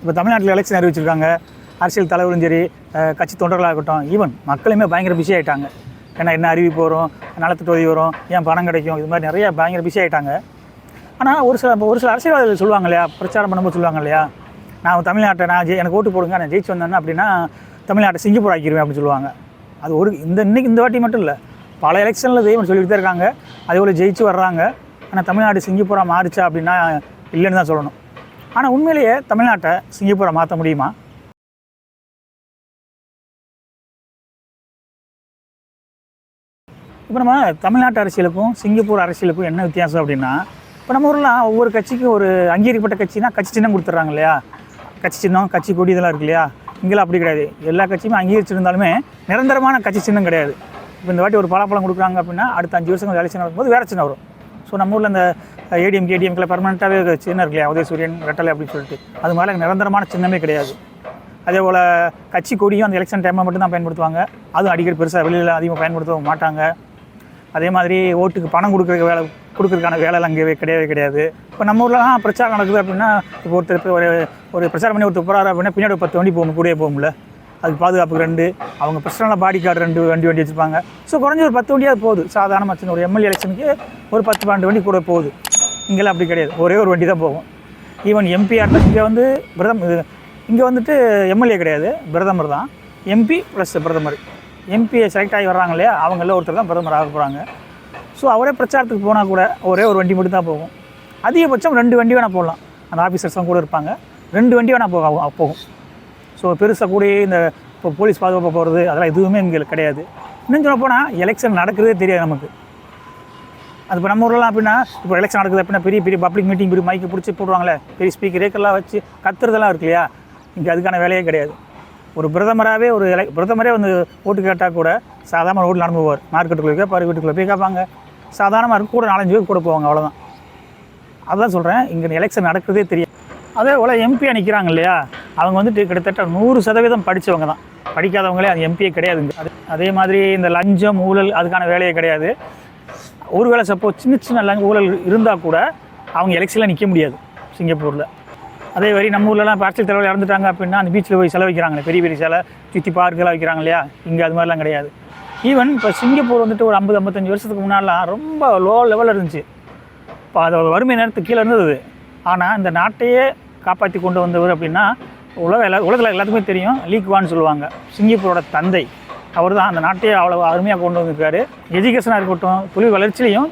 இப்போ தமிழ்நாட்டில் எலெக்ஷன் அறிவிச்சிருக்காங்க. அரசியல் தலைவரும் சரி, கட்சி தொண்டர்களாக இருக்கட்டும், ஈவன் மக்களுமே பயங்கர பிஸி ஆகிட்டாங்க. ஏன்னா என்ன அறிவிப்பு வரும், நலத்திட்ட உதவி வரும், ஏன் பணம் கிடைக்கும், இது மாதிரி நிறைய பயங்கர பிஸி ஆகிட்டாங்க. ஆனால் ஒரு சில அரசியல்வாதிகள் சொல்லுவாங்க இல்லையா, பிரச்சாரம் பண்ணும்போது சொல்லுவாங்க இல்லையா, நான் தமிழ்நாட்டை எனக்கு ஓட்டு போடுங்க, நான் ஜெயிச்சு வந்தேன்னா அப்படின்னா தமிழ்நாட்டை சிங்கப்பூர் ஆக்கிடுவேன் அப்படின்னு சொல்லுவாங்க. அது ஒரு இந்த வாட்டி மட்டும் இல்லை, பல எலெக்ஷனில் தெய்வம் சொல்லிட்டு தான் இருக்காங்க. அதே போல் ஜெயிச்சு வர்றாங்க. ஆனால் தமிழ்நாடு சிங்கப்பூராக மாறிச்சா அப்படின்னா இல்லைன்னு தான் சொல்லணும். ஆனால் உண்மையிலேயே தமிழ்நாட்டை சிங்கப்பூரை மாற்ற முடியுமா? இப்போ நம்ம தமிழ்நாட்டு அரசியலுக்கும் சிங்கப்பூர் அரசியலுக்கும் என்ன வித்தியாசம் அப்படின்னா, இப்போ நம்ம ஊர்லாம் ஒவ்வொரு கட்சிக்கும் ஒரு அங்கீகரிக்கப்பட்ட கட்சினா கட்சி சின்னம் கொடுத்துட்றாங்க இல்லையா, கட்சி சின்னம், கட்சி கொடி இதெல்லாம் இருக்கு இல்லையா. இங்கெல்லாம் அப்படி கிடையாது. எல்லா கட்சியுமே அங்கீகரிச்சிருந்தாலுமே நிரந்தரமான கட்சி சின்னம் கிடையாது. இப்போ இந்த வாட்டி ஒரு பலாப்பழம் கொடுக்குறாங்க அப்படின்னா அடுத்த 5 வருஷங்கள் எலெக்ஷன் நடக்கும்போது வேறு சின்னம் வரும். ஸோ நம்ம ஊரில் இந்த ஏடிஎம்கே பர்மனெண்ட்டாகவே சின்னம் இருக்கு இல்லையா, உதயசூரியன், ரெட்டலை அப்படின்னு சொல்லிட்டு, அது மாதிரி நிரந்தரமான சின்னமே கிடையாது. அதே போல் கட்சி கொடியும் அந்த எலெக்ஷன் டைமில் மட்டும்தான் பயன்படுத்துவாங்க. அதுவும் அடிக்கடி பெருசாக வெளியில் அதிகமாக பயன்படுத்த மாட்டாங்க. அதே மாதிரி ஓட்டுக்கு பணம் கொடுக்குறதுக்கான வேலைலாம் அங்கே கிடையாது. இப்போ நம்ம ஊர்லாம் பிரச்சாரம் நடக்குது அப்படின்னா, இப்போ ஒருத்தர் ஒரு பிரச்சாரம் பண்ணி ஒருத்தர் போகிறாரு அப்படின்னா பின்னாடி 10 வண்டி போகணும், கூடயே போகும்ல. அதுக்கு பாதுகாப்புக்கு 2, அவங்க பர்சனலாக பாடி கார்டு 2 வண்டி வச்சுருப்பாங்க. ஸோ குறைஞ்ச ஒரு 10 வண்டியாவது போகுது. சாதாரண சின்ன ஒரு எம்எல்ஏ எலெக்ஷனுக்கு ஒரு 10-12 வண்டி கூட போகுது. இங்கெல்லாம் அப்படி கிடையாது, ஒரே ஒரு வண்டி தான் போகும். ஈவன் எம்பிஆர் இங்கே வந்து இங்கே வந்துட்டு எம்எல்ஏ கிடையாது, பிரதமர் தான். எம்பி ப்ளஸ் பிரதமர். எம்பி செலக்ட் ஆகி வர்றாங்க இல்லையா, அவங்கள ஒருத்தர் தான் பிரதமர் ஆக போகிறாங்க. ஸோ அவரே பிரச்சாரத்துக்கு போனால் கூட ஒரே ஒரு வண்டி மட்டும் தான் போகும். அதிகபட்சம் 2 வண்டி வேணால் போடலாம். அந்த ஆஃபீஸர்ஸ்லாம் கூட இருப்பாங்க, 2 வண்டி வேணால் போகும். ஸோ பெருசாக கூட இந்த இப்போ போலீஸ் பாதுகாப்பாக போகிறது அதெல்லாம் எதுவுமே இங்கே கிடையாது. இன்னும் சொல்ல போனால் எலெக்ஷன் நடக்கிறதே தெரியாது நமக்கு. அது இப்போ நம்ம ஊர்லாம் அப்படின்னா, இப்போ எலெக்ஷன் நடக்குது அப்படின்னா பெரிய பப்ளிக் மீட்டிங் மைக்கு பிடிச்சி போடுவாங்களே, பெரிய ஸ்பீக்கர் ரேக்கெல்லாம் வச்சு கத்துறதெல்லாம் இருக்கு இல்லையா. இங்கே அதுக்கான வேலையே கிடையாது. ஒரு பிரதமராகவே பிரதமரே வந்து ஓட்டு கேட்டால் கூட சாதாரண ரோட்டில் நடந்து போவார். மார்க்கெட்டுக்குள்ளே கேட்பார், வீட்டுக்குள்ளே போய் கேட்பாங்க. சாதாரணமாக இருக்கும், கூட 4-5 பேர் கூட போவாங்க, அவ்வளோதான். அதுதான் சொல்கிறேன், இங்கே எலெக்ஷன் நடக்கிறதே தெரியாது. அதே போல் எம்பியாக நிற்கிறாங்க இல்லையா, அவங்க வந்துட்டு கிட்டத்தட்ட 100% படித்தவங்க தான். படிக்காதவங்களே அது எம்பியே கிடையாதுங்க. அதே மாதிரி இந்த லஞ்சம், ஊழல் அதுக்கான வேலையே கிடையாது. ஒருவேளை சப்போஸ் சின்ன ஊழல் இருந்தால் கூட அவங்க எலெக்ஷனில் நிற்க முடியாது சிங்கப்பூரில். அதே மாதிரி நம்ம ஊர்லலாம் இப்போ அரசியல் தலைவர் இறந்துட்டாங்க அப்படின்னா அந்த பீச்சில் போய் செலவிக்கிறாங்களே, பெரிய சிலை சுற்றி பார்க்கெல்லாம் வைக்கிறாங்க இல்லையா. இங்கே அது மாதிரிலாம் கிடையாது. ஈவன் இப்போ சிங்கப்பூர் வந்துட்டு ஒரு 50-55 வருஷத்துக்கு முன்னாடிலாம் ரொம்ப லோ லெவலில் இருந்துச்சு. இப்போ அதோட வறுமை நேரத்துக்கு கீழே இருந்தது. ஆனால் இந்த நாட்டையே காப்பாற்றி கொண்டு வந்தவர் அப்படின்னா உலகத்தில் எல்லாத்துக்குமே தெரியும், லீ குவான் சொல்லுவாங்க, சிங்கப்பூரோட தந்தை. அவர் தான் அந்த நாட்டையே அவ்வளோ அருமையாக கொண்டு வந்திருக்காரு. எஜுகேஷனாக இருக்கட்டும், தொழில் வளர்ச்சியிலையும்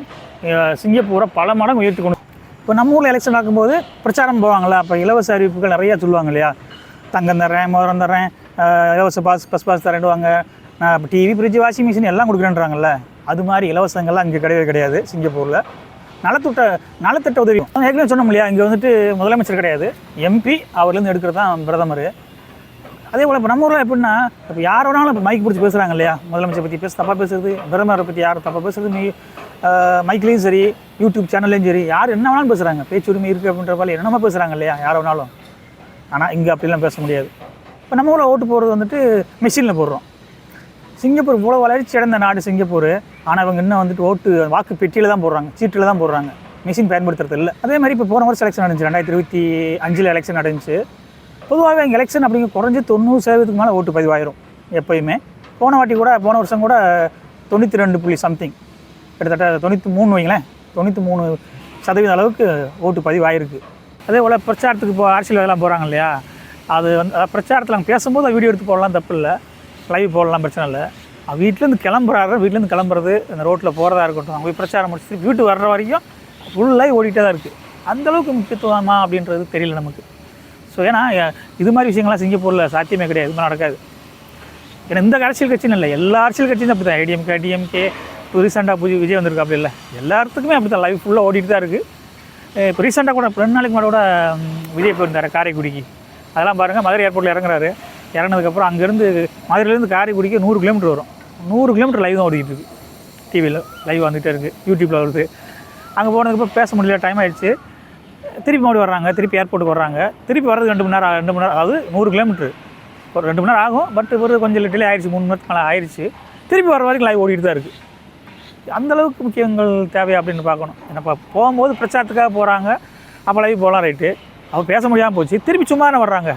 சிங்கப்பூரை பல மடங்கு உயர்த்தி கொண்டு. இப்போ நம்ம ஊரில் எலெக்ஷன் நடக்கும்போது பிரச்சாரம் போவாங்களா, அப்போ இலவச அறிவிப்புகள் நிறையா சொல்லுவாங்க இல்லையா. தங்கம் தர்றேன், மோதிரம் தர்றேன், இலவச பஸ் பாஸ் தரேன்டுவாங்க, நான் இப்போ டிவி, ஃப்ரிட்ஜ், வாஷிங் மிஷின் எல்லாம் கொடுக்குறேன்றாங்கல்ல. அது மாதிரி இலவசங்கள்லாம் இங்கே கிடையாது சிங்கப்பூரில். நலத்திட்ட உதவி ஏற்கனவே சொன்னோம் இல்லையா, இங்கே வந்துட்டு முதலமைச்சர் கிடையாது, எம்பி அவர்லேருந்து எடுக்கிறது தான் பிரதமர். அதே போல் இப்போ நம்ம ஊரில் எப்படின்னா, இப்போ யார் வேணாலும் இப்போ மைக் பிடிச்சி பேசுகிறாங்க இல்லையா, முதலமைச்சர் பற்றி தப்பாக பேசுறது, பிரதமரை பற்றி யாரும் தப்பாக பேசுறது, மைக்லேயும் சரி, யூடியூப் சேனல்லையும் சரி, யார் என்ன வேணாலும் பேசுகிறாங்க. பேச்சுரிமை இருக்குது அப்படின்ற போல என்னென்னமோ பேசுகிறாங்க இல்லையா, யார் வேணாலும். ஆனால் இங்கே அப்படிலாம் பேச முடியாது. இப்போ நம்ம ஊரில் ஓட்டு போடுறது வந்துட்டு மிஷினில் போடுறோம். சிங்கப்பூர் இவ்வளோ வளர்ச்சி அடைந்த நாடு சிங்கப்பூர். ஆனால் இவங்க இன்னும் வந்துட்டு வாக்கு பெட்டியில் தான் போடுறாங்க, சீட்டில் தான் போடுறாங்க, மிஷின் பயன்படுத்துறது இல்லை. அதே மாதிரி இப்போ போன வருஷம் எலெக்ஷன் நடந்துச்சு, 2025 எலெக்ஷன் நடந்துச்சு. பொதுவாகவே இங்கே எலெக்ஷன் அப்படிங்கிற குறைஞ்சி 90% மேலே ஓட்டு பதிவாயிரும் எப்போயுமே. போன வருஷம் கூட 92 சம்திங், கிட்டத்தட்ட 93 வைங்களேன், 93% அளவுக்கு ஓட்டு பதிவாயிருக்கு. அதே போல் பிரச்சாரத்துக்கு இப்போ அரசியல் போகிறாங்க இல்லையா, அது வந்து பிரச்சாரத்தில் அவங்க பேசும்போது வீடியோ எடுத்து போடலாம், தப்பு இல்லை, லைவ் போடலாம், பிரச்சனை இல்லை. வீட்டிலேருந்து கிளம்புறது, அந்த ரோட்டில் போகிறதா இருக்கட்டும், அவங்க போய் பிரச்சாரம் முடிச்சு வீட்டு வர்ற வரைக்கும் ஃபுல்லாக ஓடிட்டே தான் இருக்குது. அந்தளவுக்கு முக்கியத்துவமா அப்படின்றது தெரியல நமக்கு. ஸோ ஏன்னா இது மாதிரி விஷயங்கள்லாம் சிங்கப்பூரில் சாத்தியமே கிடையாது, இது நடக்காது. ஏன்னா இந்த அரசியல் கட்சின்னு இல்லை, எல்லா அரசியல் கட்சியும் அப்படி தான். ஏடிஎம்கே, டிஎம்கே, இப்போ ரீசெண்டாக விஜய் வந்திருக்கு, அப்படி இல்லை, எல்லாத்துக்குமே அப்படி தான். லைவ் ஃபுல்லாக ஓடிட்டு தான் இருக்குது. இப்போ ரீசெண்டாக கூட 2 நாளைக்கு கூட விஜய் போயிருந்தார் காரைக்குடிக்கு. அதெல்லாம் பாருங்கள், மதுரை ஏர்போர்ட்டில் இறங்குறாரு. இறங்கினதுக்கப்புறம் அங்கேருந்து மதுரையிலேருந்து காரைக்குடிக்கு 100 கிலோமீட்டர் வரும். 100 கிலோமீட்டர் லைவ் தான் ஓடிக்கிட்டு இருக்குது. டிவியில் லைவ் வந்துகிட்டே இருக்குது, யூடியூப்பில் வருது. அங்கே போனதுக்கப்புறம் பேச முடியல, டைம் ஆகிடுச்சு. திருப்பி மறுபடி வர்றாங்க, திருப்பி ஏர்போர்ட்டுக்கு வர்றாங்க. திருப்பி வர்றது 2 மணி நேரம், அதாவது 100 கிலோமீட்டர் ஒரு 2 மணி நேரம் ஆகும். பட் ஒரு கொஞ்சம் டிலே ஆகிடுச்சு, 3 மணி நேரத்துக்கு மேலே ஆயிடுச்சு. திருப்பி வர வரைக்கும் லைவ் ஓடிட்டு தான் இருக்குது. அந்தளவுக்கு முக்கியங்கள் தேவை அப்படின்னு பார்க்கணும். ஏன்னா போகும்போது பிரச்சாரத்துக்காக போகிறாங்க, அப்போ லைவ் போகலாம், ரைட்டு. அவள் பேச முடியாமல் போச்சு, திருப்பி சும்மா தானே வர்றாங்க,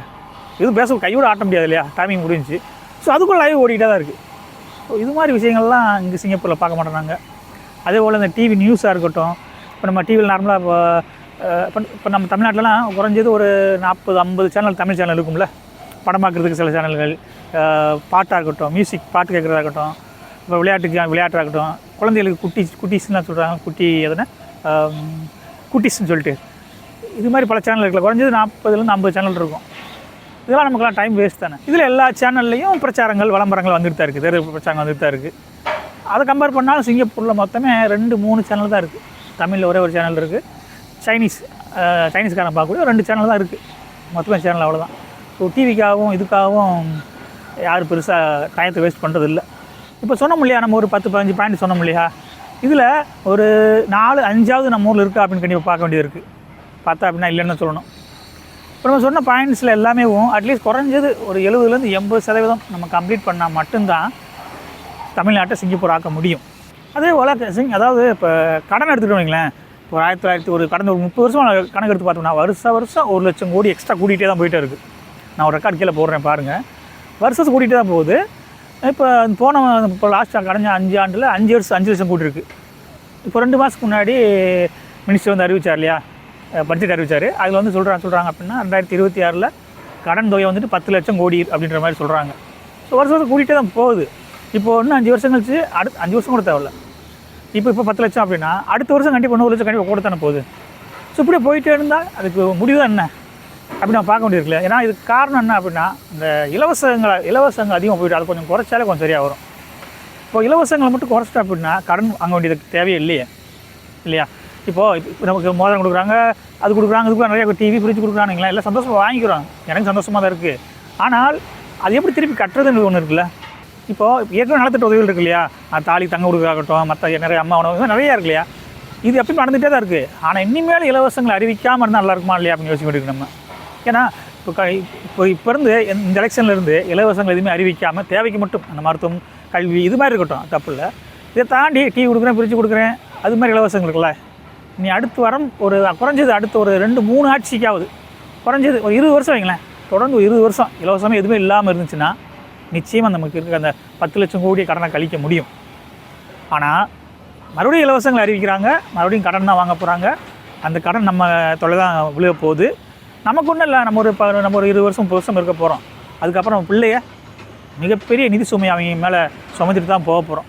எதுவும் பேச கையோட ஆட்ட முடியாது இல்லையா, டைமிங் முடிஞ்சு. ஸோ அதுக்குள்ள லைவ் ஓடிக்கிட்டே தான் இருக்குது. ஸோ இது மாதிரி விஷயங்கள்லாம் இங்கே சிங்கப்பூரில் பார்க்க மாட்டேறாங்க. அதே போல் இந்த டிவி நியூஸாக இருக்கட்டும், இப்போ நம்ம டிவியில் நார்மலாக இப்போ நம்ம தமிழ்நாட்டிலலாம் குறைஞ்சது ஒரு 40-50 சேனல் தமிழ் சேனல் இருக்கும்ல, படம் பார்க்குறதுக்கு சில சேனல்கள், பாட்டாக இருக்கட்டும், மியூசிக் பாட்டு கேட்குறதா இருக்கட்டும், இப்போ விளையாட்டாக இருக்கட்டும், குழந்தைகளுக்கு குட்டீஸ்லாம் சொல்கிறாங்க, குட்டீஸ்ன்னு சொல்லிட்டு இது மாதிரி பல சேனல் இருக்குல்ல, குறைஞ்சது 40-50 சேனல் இருக்கும். இதெல்லாம் நமக்குலாம் டைம் வேஸ்ட் தானே. இதில் எல்லா சேனல்லையும் பிரச்சாரங்கள் விளம்பரங்கள் வந்துட்டு தான் இருக்குது, தேர்தல் பிரச்சாரங்கள் வந்துட்டு தான் இருக்குது. அதை கம்பேர் பண்ணாலும் சிங்கப்பூரில் மொத்தமே 2-3 சேனல் தான் இருக்குது. தமிழில் ஒரே ஒரு சேனல் இருக்குது, சைனீஸ்காரன் பார்க்கக்கூடிய 2 சேனல் தான் இருக்குது, மொத்தமே சேனல் அவ்வளோதான். ஸோ டிவிக்காகவும் இதுக்காகவும் யாரும் பெருசாக டயத்தை வேஸ்ட் பண்ணுறதில்ல. இப்போ சொன்னோம் இல்லையா, நம்ம ஒரு 10-15 பாயிண்ட் சொன்னோம் இல்லையா, இதில் ஒரு 4-5 நம்ம ஊரில் இருக்கா அப்படின்னு கண்டிப்பாக பார்க்க வேண்டியது இருக்குது. பார்த்தா அப்படின்னா இல்லைன்னு சொல்லணும். இப்போ நம்ம சொன்ன பாயிண்ட்ஸில் எல்லாமே அட்லீஸ்ட் குறைஞ்சது ஒரு 70-80% நம்ம கம்ப்ளீட் பண்ணால் மட்டும்தான் தமிழ்நாட்டை சிங்கப்பூர் ஆக்க முடியும். அதே போல் அதாவது இப்போ கடன் எடுத்துகிட்டு வைங்களேன், இப்போ 1900 கடந்த ஒரு 30 வருஷம் கணக்கு எடுத்து பார்த்தோம்னா வருஷம் 1 லட்சம் கோடி எக்ஸ்ட்ரா கூட்டிகிட்டே தான் போயிட்டே இருக்குது. நான் ஒரு ரெக்கார்ட் கீழே போடுறேன் பாருங்கள், வருஷம் கூட்டிகிட்டே தான் போகுது. இப்போ லாஸ்ட்டாக கடந்த 5 ஆண்டில் 5 லட்சம் கூட்டியிருக்கு. இப்போ 2 மாதத்துக்கு முன்னாடி மினிஸ்டர் வந்து அறிவிச்சார் இல்லையா, பட்ஜெட் அறிவிச்சார். அதில் வந்து சொல்கிறாங்க அப்படின்னா 2026 கடன் தொகை வந்துட்டு 10 லட்சம் கோடி அப்படின்ற மாதிரி சொல்கிறாங்க. ஸோ வருஷம் கூட்டிகிட்டே தான் போகுது. இப்போ இன்னும் 5 வருஷம் கழிச்சு அடுத்து 5 வருஷம் கூட தேவையில்ல, இப்போ 10 லட்சம் அப்படின்னா அடுத்த வருஷம் கண்டிப்பாக 100 லட்சம் கண்டிப்பாக கூட தானே போகுது. ஸோ இப்படியே போயிட்டே இருந்தால் அதுக்கு முடிவு தான் என்ன அப்படி நான் பார்க்க வேண்டியிருக்குல்ல. ஏன்னா இதுக்கு காரணம் என்ன அப்படின்னா, இந்த இலவசங்கள் அதிகமாக போய்ட்டு அதை கொஞ்சம் குறைச்சாலே கொஞ்சம் சரியாக வரும். இப்போ இலவசங்களை மட்டும் குறைச்சிட்டா அப்படின்னா கடன் வாங்க வேண்டியது தேவையே இல்லையா. இப்போது நமக்கு மோதிரம் கொடுக்குறாங்க, அது கொடுக்குறாங்க, இதுக்கு நிறைய டிவி ஃப்ரிட்ஜ் கொடுக்குறானுங்களா, எல்லாம் சந்தோஷமாக வாங்கிக்கிறோம், எனக்கு சந்தோஷமாக தான் இருக்குது. ஆனால் அது எப்படி திருப்பி கட்டுறதுன்னு ஒன்று இருக்குல்ல. இப்போது ஏற்கனவே நலத்திட்ட உதவிகள் இருக்கு இல்லையா, தாலி தங்க கொடுக்குறாகட்டும், மற்ற நிறைய அம்மா உணவு நிறையா இருக்கு இல்லையா, இது எப்பயும் நடந்துகிட்டே தான் இருக்குது. ஆனால் இனிமேல் இலவசங்களை அறிவிக்காமல் இருந்தால் நல்லா இருக்குமா இல்லையா அப்படின்னு யோசிக்க வேண்டியிருக்கு நம்ம. ஏன்னா இப்போ இருந்து இந்த எலெக்ஷன்லேருந்து இலவசங்கள் எதுவுமே அறிவிக்காமல் தேவைக்கு மட்டும் அந்த மருத்துவம், கல்வி இது மாதிரி இருக்கட்டும், தப்பு இல்லை. இதை தாண்டி டிவி கொடுக்குறேன், ஃப்ரிட்ஜ் கொடுக்குறேன், அது மாதிரி இலவசங்கள் இருக்குல்ல. நீ அடுத்து ஒரு குறைஞ்சது அடுத்த ஒரு 2-3 ஆட்சிக்காவது குறைஞ்சது ஒரு 20 வருஷம் வைங்களேன், தொடர்ந்து ஒரு 20 வருஷம் இலவசமாக எதுவுமே இல்லாமல் இருந்துச்சுன்னா நிச்சயமாக நமக்கு இருக்க அந்த 10 லட்சம் கோடி கடனை கழிக்க முடியும். ஆனால் மறுபடியும் இலவசங்களை அறிவிக்கிறாங்க, மறுபடியும் கடன் தான் வாங்க போகிறாங்க. அந்த கடன் நம்ம தொலை தான் விழுக போகுது. நமக்கு ஒன்றும் இல்லை, நம்ம ஒரு 20 வருஷம் 30 வருஷம் இருக்க போகிறோம். அதுக்கப்புறம் நம்ம பிள்ளைய மிகப்பெரிய நிதி சுமை அவங்க மேலே சுமந்துட்டு தான் போக போகிறோம்.